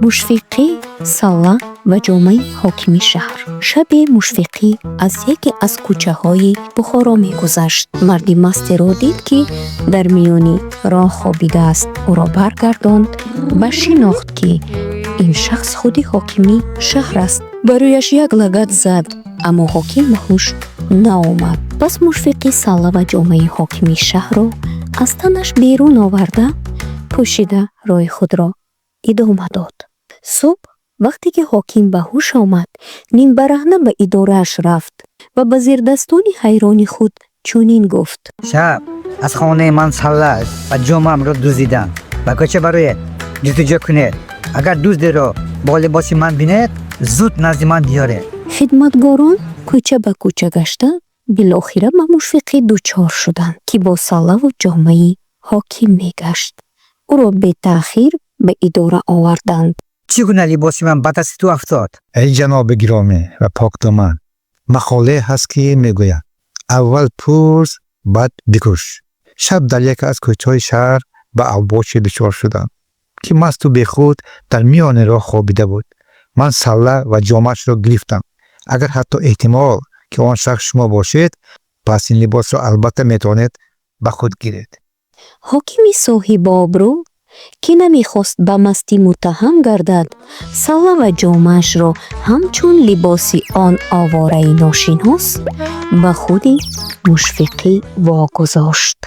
мушфиқӣ, салла ва ҷомаи ҳокими шаҳр. шаби мушфиқӣ аз яке аз кӯчаҳои Бухоро мегузашт. марди мастеро дид, ки дар миёни роҳ хобидааст. ӯро баргардонд ва шинохт, ки ин шахс худи ҳокими шаҳр аст. ба рӯяш як лагат зад, аммо ҳоким ба ҳуш наомад. пас мушфиқӣ салла ва ҷомаи ҳокими шаҳрро аз танаш берун оварда, пӯшида роҳи худро идома дод. субҳ вақте ки ҳоким ба ҳуш омад, нимбараҳна ба идорааш рафт ва ба зердастони ҳайрони худ чунин гуфт: шаб аз хонаи ман салла ва ҷомаамро дуздиданд. ба кӯча бароед, ҷустуҷӯ кунед. агар дуздеро бо либоси ман бинед, зуд назди ман биёред. хидматгорон кӯча ба кӯча гашта, билохира ба мушфиқӣ дучор шуданд, ки бо саллаву ҷомаи ҳоким мегашт. ӯро бетаъхир ба идора оварданд. чӣ гуна либоси ман ба дасти ту афтод? эй ҷаноби гиромӣ ва покдоман, мақолае ҳаст, ки мегӯяд: аввал пурс, баъд бикуш. шаб дар яке аз кӯчаҳои шаҳр ба авбоше дучор шудам, ки масту бехуд дар миёни роҳ хобида буд. ман салла ва ҷомаашро гирифтам. агар ҳатто эҳтимол, ки он шахс шумо бошед, пас ин либосро албатта метавонед ба худ гиред. ҳокими соҳибобрӯ, ки намехост ба мастӣ муттаҳам гардад, салла ва ҷомаашро ҳамчун либоси он овораи ношинос ба худи мушфиқӣ вогузошт.